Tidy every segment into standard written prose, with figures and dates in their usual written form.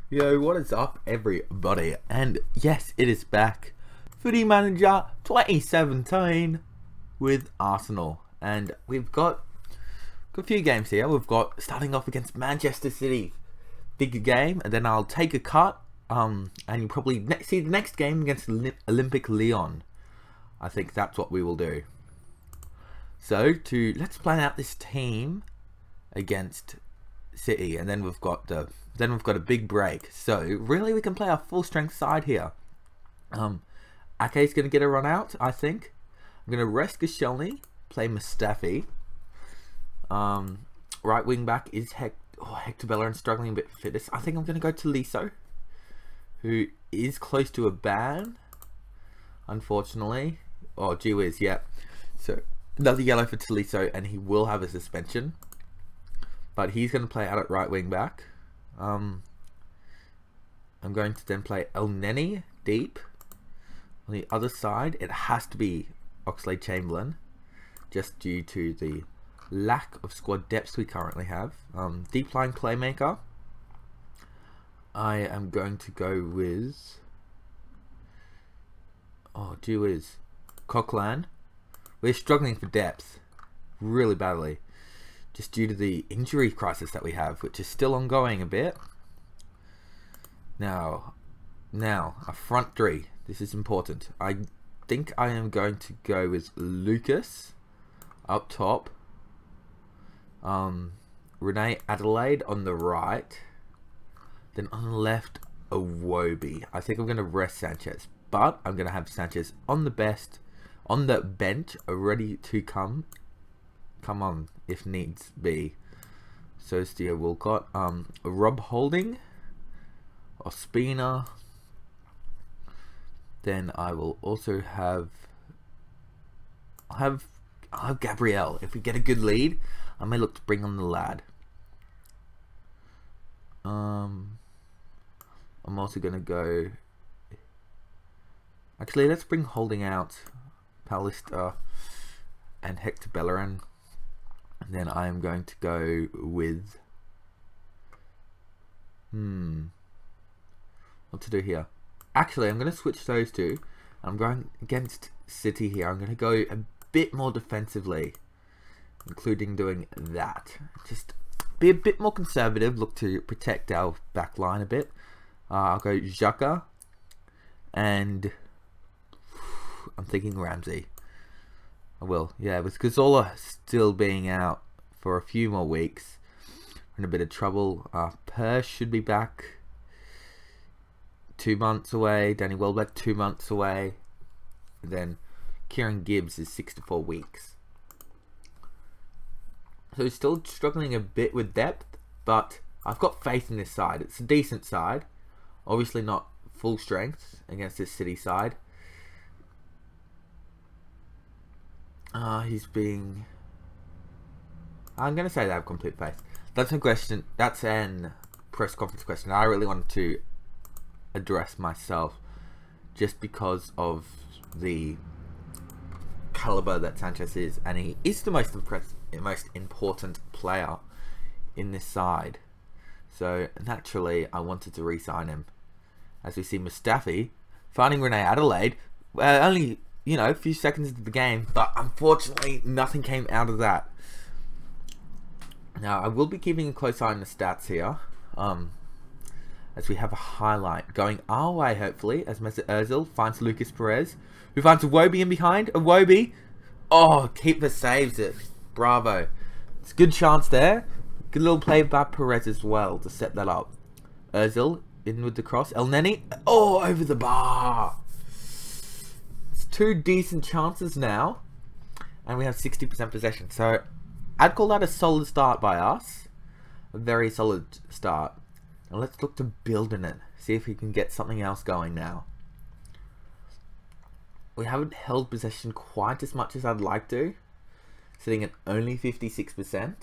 Yo, what is up everybody? And yes, it is back. Footy Manager 2017 with Arsenal. And we've got a few games here. We've got starting off against Manchester City. Big game, and then I'll take a cut. And you probably see the next game against Olympic Lyon. I think that's what we will do. So let's plan out this team against City, and then we've got a big break. So really, we can play our full strength side here. Ake's going to get a run out, I think. I'm going to rest Koscielny, play Mustafi. Right wing back is Hector Bellerin, struggling a bit for fitness. I think I'm going to go to Liso, who is close to a ban, unfortunately. Oh, gee whiz, yeah. So another yellow for Tolisso, and he will have a suspension. But he's going to play out at right wing back. I'm going to then play El Neni deep. On the other side, it has to be Oxlade-Chamberlain, just due to the lack of squad depth we currently have. Deep line playmaker, I am going to go with, oh gee whiz, Coquelin. We're struggling for depth really badly, just due to the injury crisis that we have, which is still ongoing a bit. Now, a front three. This is important. I think I am going to go with Lucas up top. Renee Adelaide on the right. Then on the left, Iwobi. I think I'm going to rest Sanchez, but I'm going to have Sanchez on the bench, ready to come on if needs be. So Theo Walcott, Rob Holding, Ospina. Then I will also have Gabriel. If we get a good lead, I may look to bring on the lad. I'm also gonna go. Actually, let's bring Holding out, Pallister, and Hector Bellerin. And then I am going to go with what to do here. Actually, I'm going to switch those two. I'm going against City here. I'm going to go a bit more defensively, including doing that. Just be a bit more conservative. Look to protect our back line a bit. I'll go Xhaka, and I'm thinking Ramsey. I will, yeah, with Cazorla still being out for a few more weeks. We're in a bit of trouble. Persh should be back 2 months away. Danny Welbeck 2 months away. And then Kieran Gibbs is 6 to 4 weeks. So he's still struggling a bit with depth, but I've got faith in this side. It's a decent side. Obviously not full strength against this City side. I'm going to say they have complete faith. That's a question. That's an press conference question I really wanted to address myself, just because of the caliber that Sanchez is, and he is the most important player in this side. So naturally, I wanted to re-sign him. As we see Mustafi finding Renee Adelaide, only a few seconds into the game, but unfortunately nothing came out of that. Now I will be keeping a close eye on the stats here, as we have a highlight going our way, hopefully, as Mesut Ozil finds Lucas Perez, who finds Iwobi in behind. Iwobi, oh, keeper saves it. Bravo. It's a good chance there. Good little play by Perez as well to set that up. Ozil in with the cross. El Neni, oh, over the bar. Two decent chances now, and we have 60% possession. So I'd call that a solid start by us. A very solid start. Now let's look to build in it. See if we can get something else going now. We haven't held possession quite as much as I'd like to, sitting at only 56%.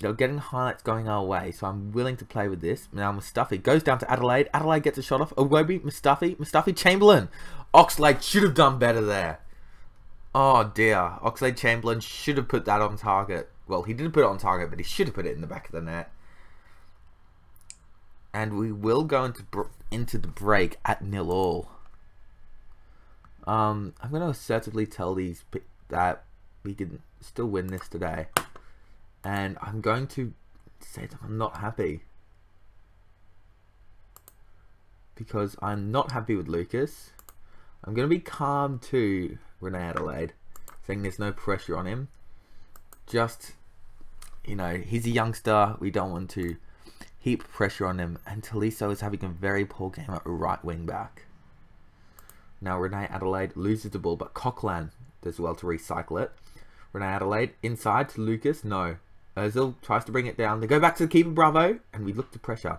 They're getting highlights going our way, so I'm willing to play with this. Now Mustafi goes down to Adelaide. Adelaide gets a shot off. Iwobi, Mustafi, Chamberlain. Oxlade should have done better there. Oh dear. Oxlade-Chamberlain should have put that on target. Well, he didn't put it on target, but he should have put it in the back of the net. And we will go into the break at 0-0. I'm going to assertively tell these that we can still win this today. And I'm going to say that I'm not happy. Because I'm not happy with Lucas. I'm going to be calm to Renee Adelaide, saying there's no pressure on him. Just, you know, he's a youngster. We don't want to heap pressure on him. And Taliso is having a very poor game at right wing back. Now Renee Adelaide loses the ball, but Coquelin does well to recycle it. Renee Adelaide inside to Lucas. No. Ozil tries to bring it down. They go back to the keeper, Bravo, and we look to pressure.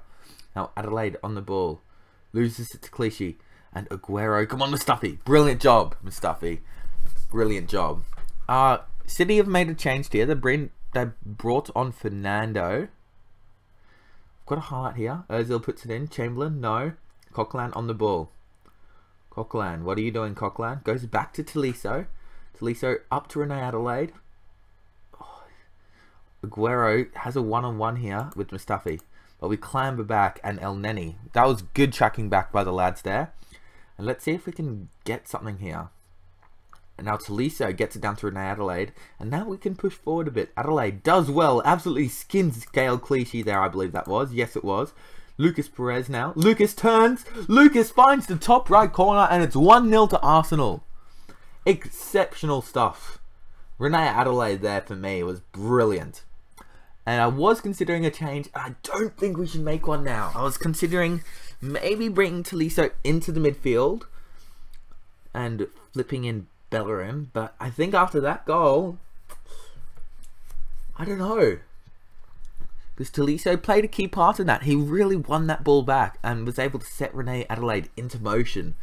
Now Adelaide on the ball. Loses it to Clichy. And Aguero. Come on, Mustafi. Brilliant job, Mustafi. Brilliant job. City have made a change here. They brought on Fernando. I've got a highlight here. Ozil puts it in. Chamberlain. No. Coquelin on the ball. Coquelin. What are you doing, Coquelin? Goes back to Taliso. Taliso up to Renee Adelaide. Aguero has a one-on-one here with Mustafi. But we clamber back, and El Neni. That was good tracking back by the lads there. And let's see if we can get something here. And now Taliso gets it down to Renee Adelaide. And now we can push forward a bit. Adelaide does well. Absolutely skins Gail Clichy there, I believe that was. Yes, it was. Lucas Perez now. Lucas turns. Lucas finds the top right corner. And it's 1-0 to Arsenal. Exceptional stuff. Renee Adelaide there for me was brilliant. And I was considering a change. I don't think we should make one now. I was considering maybe bringing Taliso into the midfield and flipping in Bellerin. But I think after that goal, I don't know. Because Taliso played a key part in that. He really won that ball back and was able to set Renee Adelaide into motion,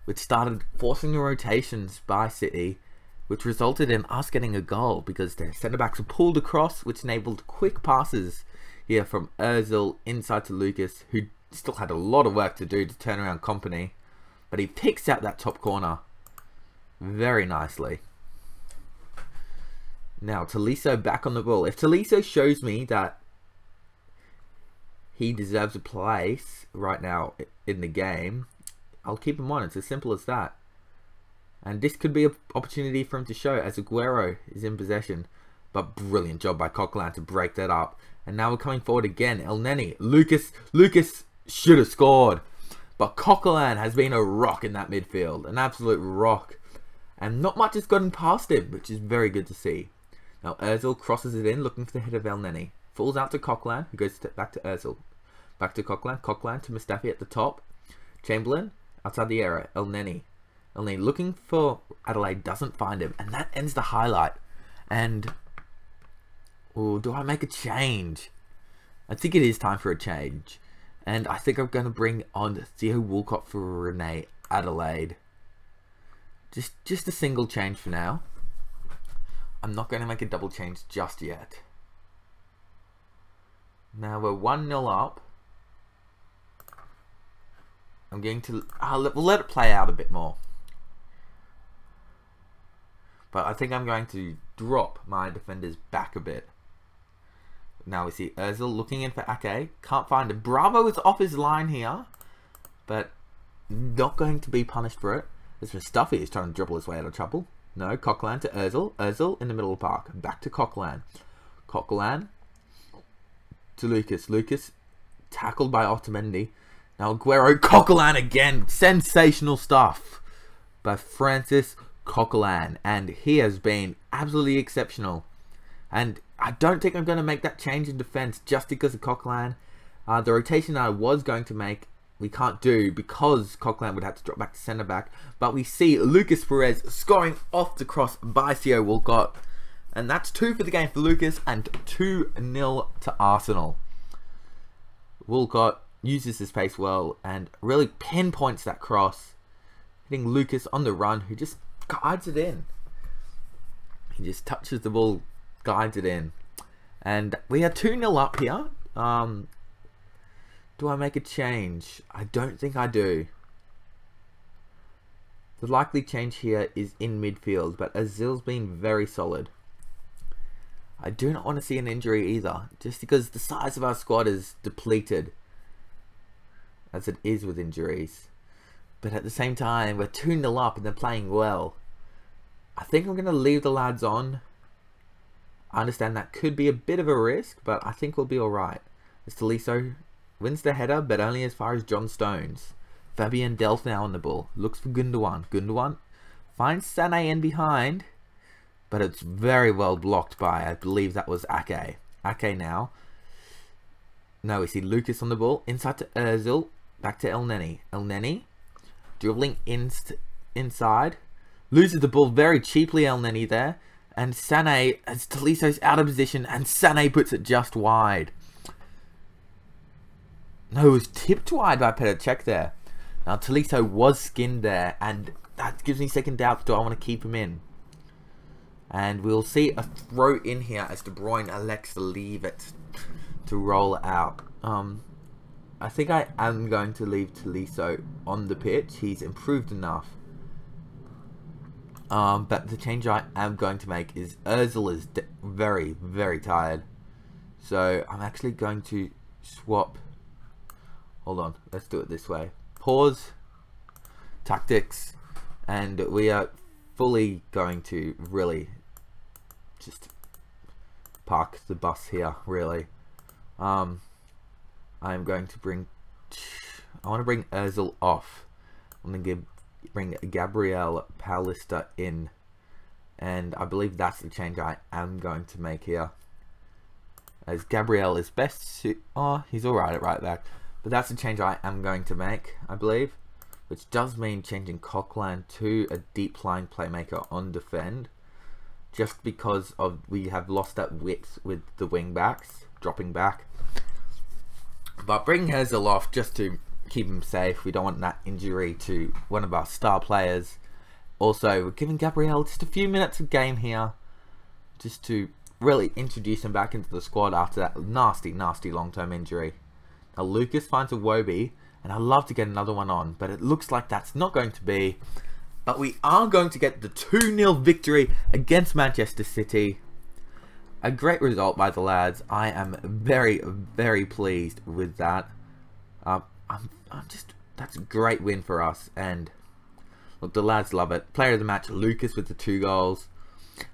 which started forcing the rotations by City, which resulted in us getting a goal because their centre-backs were pulled across, which enabled quick passes here from Ozil inside to Lucas, who still had a lot of work to do to turn around Company. But he picks out that top corner very nicely. Now, Taliso back on the ball. If Taliso shows me that he deserves a place right now in the game, I'll keep him on. It's as simple as that. And this could be an opportunity for him to show as Aguero is in possession. But brilliant job by Coquelin to break that up. And now we're coming forward again. El Neni. Lucas should have scored. But Coquelin has been a rock in that midfield. An absolute rock. And not much has gotten past him, which is very good to see. Now Ozil crosses it in, looking for the head of El Neni. Falls out to Coquelin, who goes back to Ozil. Back to Coquelin. Coquelin to Mustafi at the top. Chamberlain outside the area. El Neni. Only looking for Adelaide, doesn't find him, and that ends the highlight. And do I make a change? I think it is time for a change, and I think I'm going to bring on Theo Walcott for Renee Adelaide. Just a single change for now. I'm not going to make a double change just yet. Now we're 1-0 up. I'm going to we'll let it play out a bit more. But I think I'm going to drop my defenders back a bit. Now we see Ozil looking in for Ake. Can't find him. Bravo is off his line here. But not going to be punished for it. As Mustafi is trying to dribble his way out of trouble. No, Coquelin to Ozil. Ozil in the middle of the park. Back to Coquelin. Coquelin to Lucas. Lucas tackled by Otamendi. Now Aguero. Coquelin again. Sensational stuff by Francis Coquelin, and he has been absolutely exceptional. And I don't think I'm going to make that change in defense just because of Coquelin. The rotation that I was going to make, we can't do because Coquelin would have to drop back to centre back. But we see Lucas Perez scoring off the cross by Theo Walcott, and that's 2 for the game for Lucas and 2-0 to Arsenal. Walcott uses his pace well and really pinpoints that cross, hitting Lucas on the run, who just guides it in. He just touches the ball, guides it in. And we are 2-0 up here. Do I make a change? I don't think I do. The likely change here is in midfield, but Ozil's been very solid. I do not want to see an injury either, just because the size of our squad is depleted. as it is with injuries. But at the same time, we're 2-0 up and they're playing well. I think I'm going to leave the lads on. I understand that could be a bit of a risk, but I think we'll be alright. As Tolisso wins the header, but only as far as John Stones. Fabian Delph now on the ball. Looks for Gundogan. Gundogan finds Sané in behind, but it's very well blocked by, I believe that was Ake. Ake now. No, we see Lucas on the ball. Inside to Ozil. Back to El Neni. El Neni dribbling inside. Loses the ball very cheaply, El Neni there. And Sané, as Tolisso's out of position, and Sané puts it just wide. No, it was tipped wide by Petr Cech there. Now, Tolisso was skinned there, and that gives me second doubts. Do I want to keep him in? And we'll see a throw in here as De Bruyne elects to leave it to roll out. I think I am going to leave Tolisso on the pitch. He's improved enough. But the change I am going to make is Ozil is very, very tired. So I'm actually going to swap. Hold on, let's do it this way. Pause, tactics, and we are fully going to really just park the bus here, really. I'm going to bring, I want to bring Ozil off. I'm going to bring Gabriel Paulista in, and I believe that's the change I am going to make here. As Gabriel is best, oh, he's alright at right back. But that's the change I am going to make, I believe. Which does mean changing Coquelin to a deep lying playmaker on defend. Just because of we have lost that width with the wing backs, dropping back. But bring Ozil off just to keep him safe. We don't want that injury to one of our star players. Also, we're giving Gabriel just a few minutes of game here. Just to really introduce him back into the squad after that nasty, nasty long-term injury. Now Lucas finds a Wobie, and I'd love to get another one on, but it looks like that's not going to be. But we are going to get the 2-0 victory against Manchester City. A great result by the lads. I am very, very pleased with that. That's a great win for us, and look, the lads love it. Player of the match, Lucas with the 2 goals.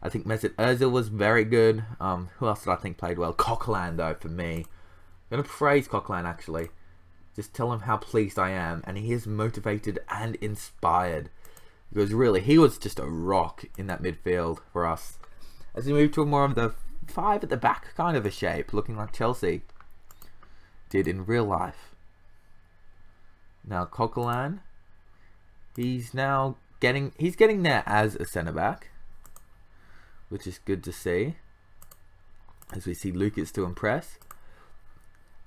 I think Mesut Ozil was very good. Who else did I think played well? Coquelin, though, for me. I'm going to praise Coquelin, actually. Just tell him how pleased I am. And he is motivated and inspired. Because really, he was just a rock in that midfield for us. As we move to more of the 5 at the back kind of a shape. Looking like Chelsea did in real life. Now, Coquelin. He's now getting there as a centre-back. Which is good to see. As we see Lucas to impress.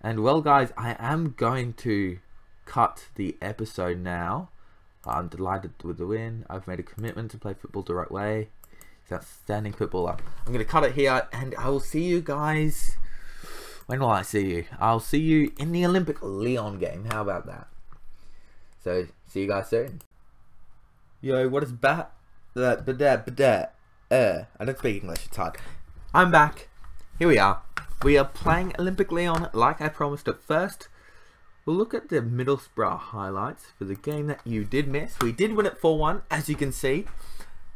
And well guys, I am going to cut the episode now. I'm delighted with the win. I've made a commitment to play football the right way. He's an outstanding footballer. I'm going to cut it here, and I will see you guys. When will I see you? I'll see you in the Olympic Lyon game. How about that? So, see you guys soon. Yo, what is bat? I don't speak English, it's hard. I'm back. Here we are. We are playing Olympic Lyon like I promised at first. We'll look at the Middlesbrough highlights for the game that you did miss. We did win it 4-1, as you can see.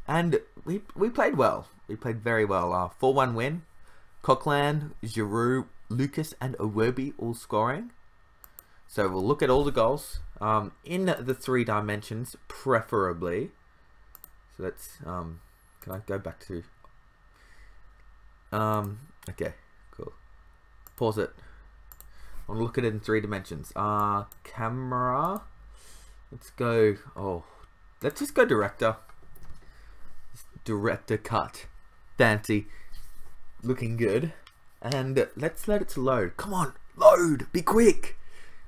And we played well. We played very well. 4-1 win. Coquelin, Giroud, Lucas and Iwobi all scoring. So we'll look at all the goals in the 3 dimensions, preferably. So let's, can I go back to, okay. Pause it. I want to look at it in 3 dimensions. Camera. Let's go. Oh, let's just go director. Director cut. Fancy. Looking good. And let's let it load. Come on, load. Be quick.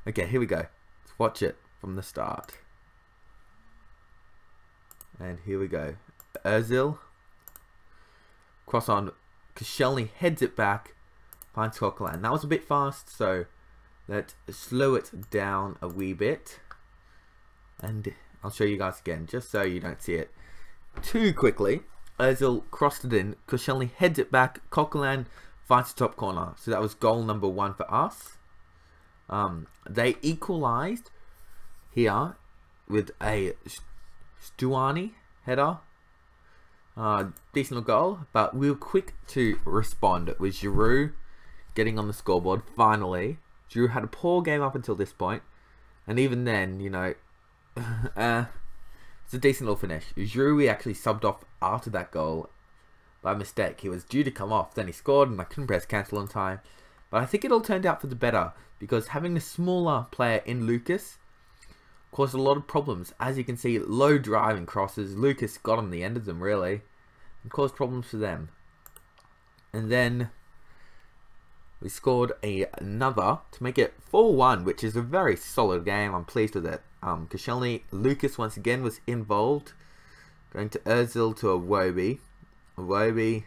Okay, here we go. Let's watch it from the start. And here we go. Ozil. Cross on. Koscielny heads it back. Finds Coquelin. That was a bit fast, so let's slow it down a wee bit. And I'll show you guys again, just so you don't see it too quickly. Ozil crossed it in. Koscielny heads it back. Coquelin finds the top corner. So that was goal number 1 for us. They equalised here with a Stuani header. Decent goal, but we were quick to respond. It was Giroud getting on the scoreboard finally. Giroud had a poor game up until this point, and even then, you know, it's a decent little finish. Giroud we actually subbed off after that goal by mistake. He was due to come off, then he scored, and I couldn't press cancel on time. But I think it all turned out for the better, because having the smaller player in Lucas caused a lot of problems. As you can see, low driving crosses. Lucas got on the end of them, really, and caused problems for them. And then we scored another to make it 4-1, which is a very solid game. I'm pleased with it. Koscielny, Lucas once again was involved. Going to Ozil to Iwobi. Iwobi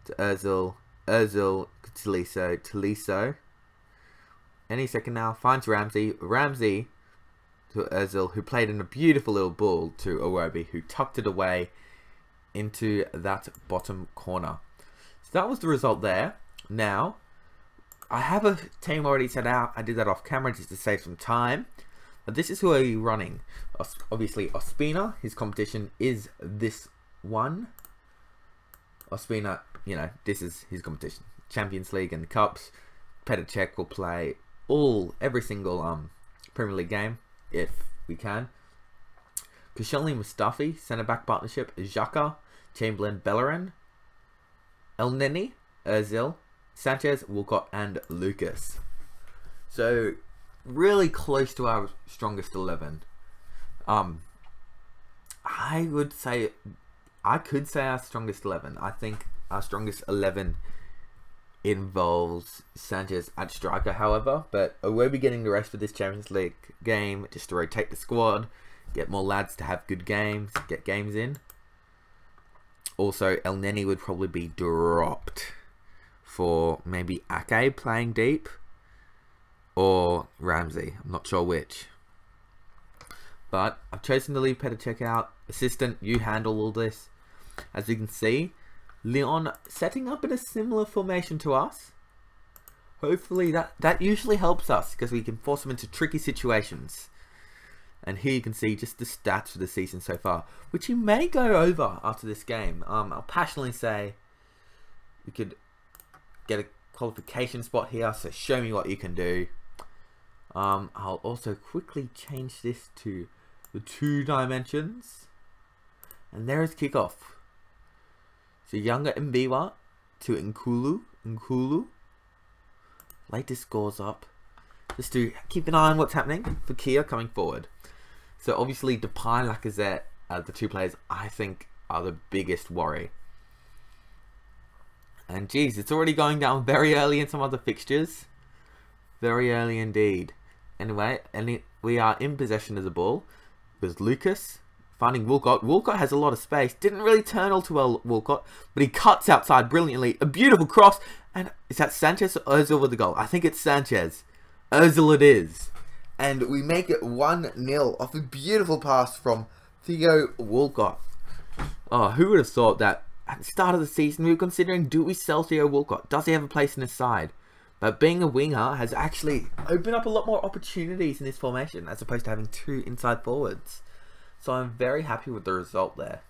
to Ozil. Ozil to Tolisso. Any second now. Finds Ramsey. Ramsey to Ozil, who played in a beautiful little ball to Iwobi, who tucked it away into that bottom corner. So that was the result there. Now, I have a team already set out. I did that off camera just to save some time. But this is who are running. Obviously, Ospina, his competition is this one. Ospina, you know, this is his competition. Champions League and the Cups. Petr Cech will play every single Premier League game, if we can. Koscielny, Mustafi, centre-back partnership. Xhaka, Chamberlain, Bellerin. El Neni, Ozil, Sanchez, Walcott, and Lucas. So, really close to our strongest 11. I could say our strongest 11. I think our strongest 11 involves Sanchez at striker, however, but I will be getting the rest for this Champions League game just to rotate the squad, get more lads to have good games, get games in. Also, El Neni would probably be dropped for maybe Ake playing deep or Ramsey. I'm not sure which. But I've chosen to leave Petr Cech out. Assistant, you handle all this. As you can see, Leon setting up in a similar formation to us. Hopefully that usually helps us because we can force them into tricky situations. And here you can see just the stats for the season so far, which you may go over after this game. I'll passionately say we could get a qualification spot here, so show me what you can do. I'll also quickly change this to the 2 dimensions. And there is kickoff. So younger Mbiwa to Nkulu. Latest scores up. Just to keep an eye on what's happening for Kia coming forward. So obviously Depay and Lacazette are the 2 players I think are the biggest worry. And geez, it's already going down very early in some other fixtures. Very early indeed. Anyway, we are in possession of the ball. There's Lucas finding Walcott. Walcott has a lot of space. Didn't really turn all too well, Walcott, but he cuts outside brilliantly. A beautiful cross. And is that Sanchez or Ozil with the goal? I think it's Sanchez. Ozil it is. And we make it 1-0 off a beautiful pass from Theo Walcott. Oh, who would have thought that at the start of the season we were considering, do we sell Theo Walcott? Does he have a place in his side? But being a winger has actually opened up a lot more opportunities in this formation as opposed to having 2 inside forwards. So I'm very happy with the result there.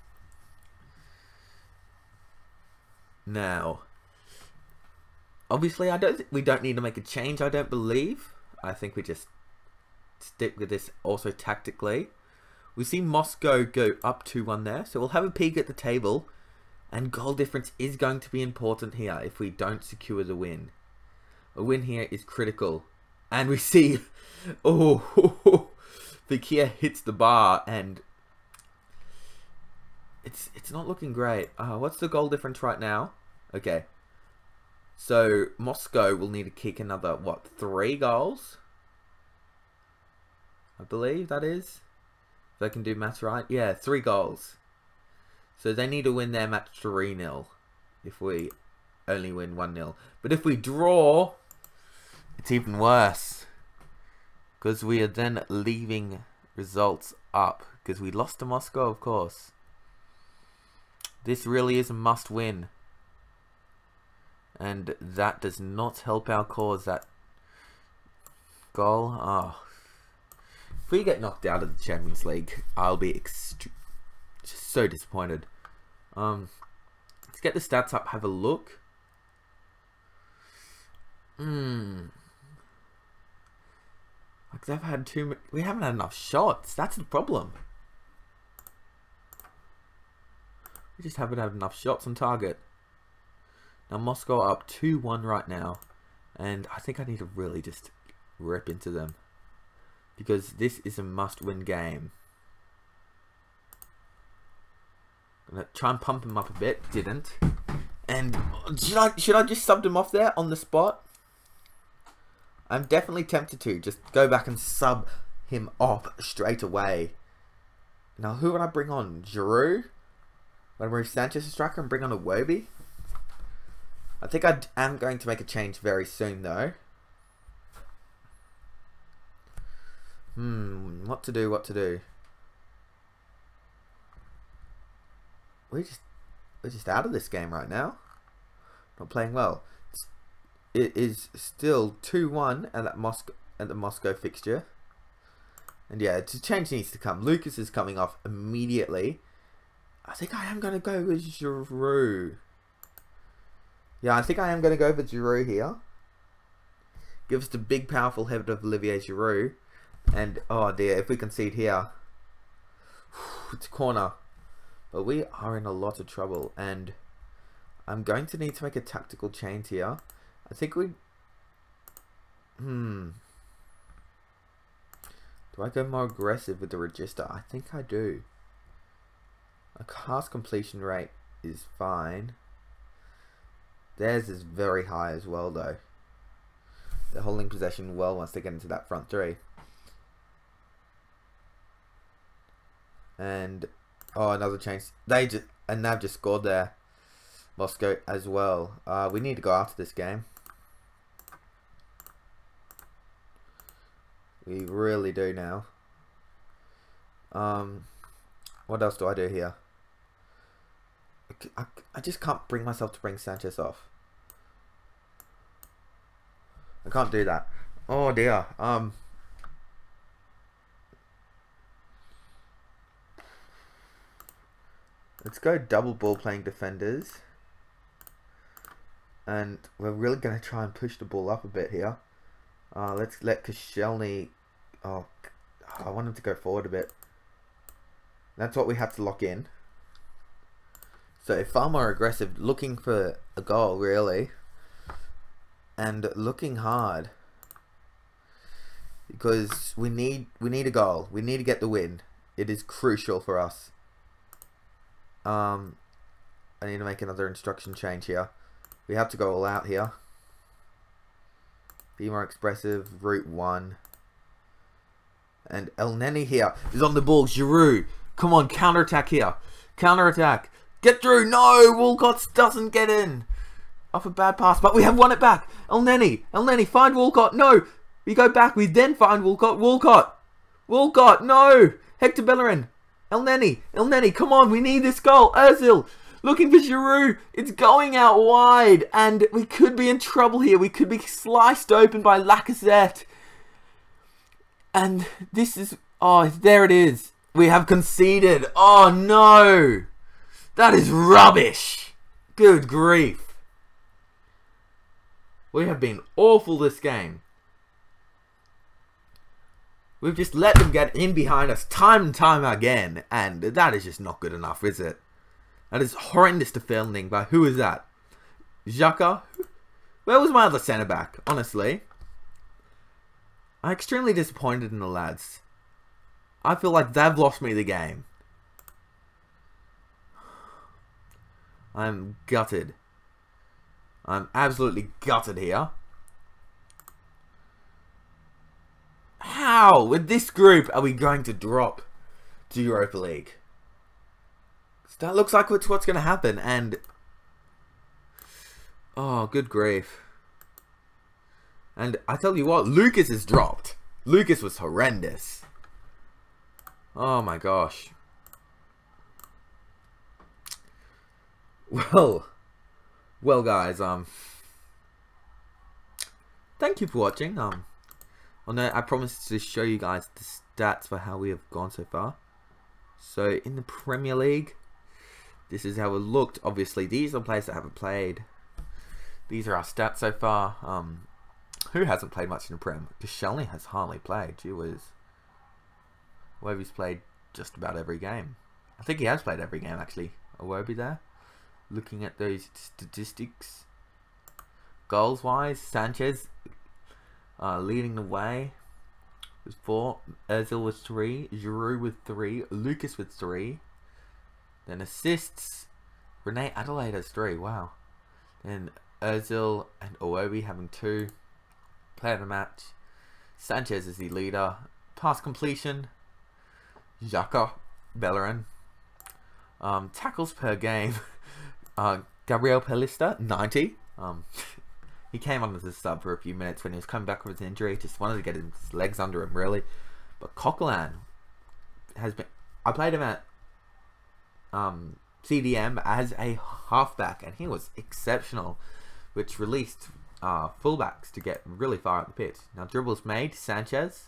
Now, obviously we don't need to make a change, I don't believe. I think we just stick with this also tactically. We see Moscow go up 2-1 there, so we'll have a peek at the table. And goal difference is going to be important here if we don't secure the win. A win here is critical. And we see, Fekir hits the bar and it's not looking great. What's the goal difference right now? Okay. So Moscow will need to kick another, what, 3 goals? I believe that is. If I can do maths right. Yeah, 3 goals. So they need to win their match 3-0 if we only win 1-0. But if we draw, it's even worse. Because we are then leaving results up. Because we lost to Moscow, of course. This really is a must win. And that does not help our cause. That goal. Oh. If we get knocked out of the Champions League, I'll be just so disappointed. Let's get the stats up, have a look. Like they've had we haven't had enough shots. That's the problem. We just haven't had enough shots on target. Now Moscow are up 2-1 right now, and I think I need to really just rip into them because this is a must-win game. I'm gonna try and pump him up a bit. Didn't. And should I just sub him off there on the spot? I'm definitely tempted to just go back and sub him off straight away. Now who would I bring on? Giroud? Would I move Sanchez to striker and bring on a Wobie? I think I am going to make a change very soon though. What to do, what to do? We're just out of this game right now. Not playing well. It is still 2-1 at the Moscow fixture. And yeah, the change needs to come. Lucas is coming off immediately. I think I am going to go with Giroud. Yeah, I think I am going to go with Giroud here. Give us the big powerful head of Olivier Giroud. And oh dear, if we concede here, it's a corner. But we are in a lot of trouble, and I'm going to need to make a tactical change here. I think we... Do I go more aggressive with the register? I think I do. A pass completion rate is fine. Theirs is very high as well though. They're holding possession well once they get into that front three. And oh, another change. They've just scored there. Moscow as well. We need to go after this game. We really do now. What else do I do here? I just can't bring myself to bring Sanchez off. I can't do that. Oh dear. Let's go double ball playing defenders. And we're really going to try and push the ball up a bit here. Let's let Koscielny... Oh, I want him to go forward a bit. That's what we have to lock in. So far more aggressive, looking for a goal really. And looking hard. Because we need a goal. We need to get the win. It is crucial for us. I need to make another instruction change here. We have to go all out here. Be more expressive. Route 1. And El Neni here is on the ball. Giroud. Come on, counter-attack here. Counter-attack. Get through. No, Walcott doesn't get in. Off a bad pass, but we have won it back. El Neni. El Neni, find Walcott. No. We go back. We then find Walcott. Walcott. Walcott. No. Hector Bellerin. El Neni. El Neni. Come on. We need this goal. Ozil. Looking for Giroud. It's going out wide. And we could be in trouble here. We could be sliced open by Lacazette. And this is... Oh, there it is. We have conceded. Oh, no. That is rubbish. Good grief. We have been awful this game. We've just let them get in behind us time and time again. And that is just not good enough, is it? That is horrendous defending by... Who is that? Xhaka? Where was my other centre-back? Honestly. I'm extremely disappointed in the lads. I feel like they've lost me the game. I'm gutted. I'm absolutely gutted here. How, with this group, are we going to drop to Europa League? That looks like it's what's going to happen, and... Oh, good grief. And I tell you what, Lucas has dropped. Lucas was horrendous. Oh my gosh. Well guys, thank you for watching. Oh no, I promised to show you guys the stats for how we have gone so far. So in the Premier League, this is how it looked. Obviously, these are players that haven't played. These are our stats so far. Who hasn't played much in the Prem? Koscielny has hardly played. Gee whiz. Iwobi's played just about every game. I think he has played every game actually. Iwobi there. Looking at those statistics. Goals wise, Sanchez leading the way with 4. Ozil with 3. Giroud with 3. Lucas with 3. Then assists. Rene Adelaide has 3. Wow. Then Ozil and Iwobi having 2. Player of the match. Sanchez is the leader. Pass completion. Xhaka, Bellerin. Tackles per game. Gabriel Pelista, 90. He came on as a sub for a few minutes when he was coming back with his injury. Just wanted to get his legs under him, really. But Coquelin has been... I played him at CDM as a halfback, and he was exceptional, which released fullbacks to get really far up the pitch. Now, dribbles made, Sanchez.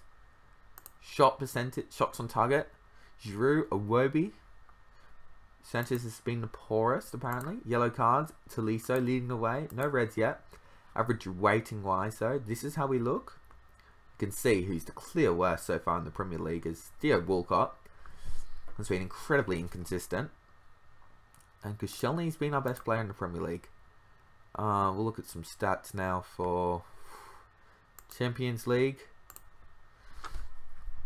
Shot percentage, shots on target, Giroud, Iwobi. Sanchez has been the poorest, apparently. Yellow cards, Tolisso leading the way. No reds yet. Average rating wise, though, this is how we look. You can see who's the clear worst so far in the Premier League is Theo Walcott. Has been incredibly inconsistent. And Koscielny's been our best player in the Premier League. We'll look at some stats now for Champions League.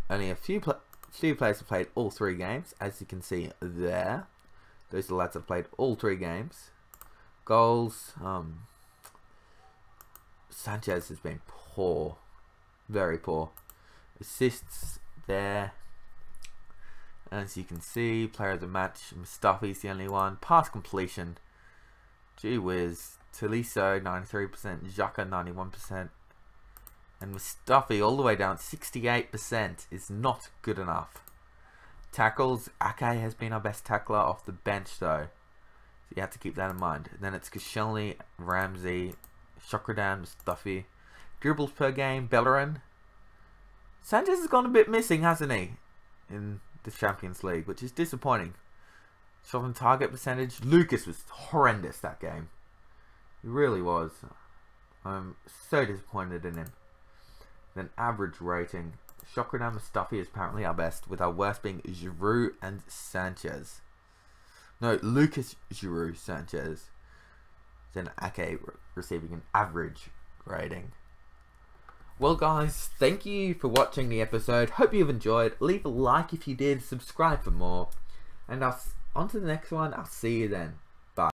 Only a few players have played all 3 games, as you can see there. Those are the lads that have played all 3 games. Goals. Sanchez has been poor. Very poor. Assists there. As you can see, player of the match, Mustafi's the only one. Pass completion. Gee whiz. Tolisso, 93%. Xhaka, 91%. And Mustafi all the way down 68% is not good enough. Tackles, Ake has been our best tackler off the bench though. So you have to keep that in mind. And then it's Koscielny, Ramsey, Shokradan, Mustafi. Dribbles per game, Bellerin. Sanchez has gone a bit missing, hasn't he? In the Champions League, which is disappointing. Shot on target percentage. Lucas was horrendous that game. He really was. I'm so disappointed in him. Then average rating. Shokradan Mustafi is apparently our best, with our worst being Giroud and Sanchez. No, Lucas, Giroud, Sanchez. Then Ake receiving an average rating. Well guys, thank you for watching the episode. Hope you've enjoyed. Leave a like if you did. Subscribe for more. And on to the next one. I'll see you then. Bye.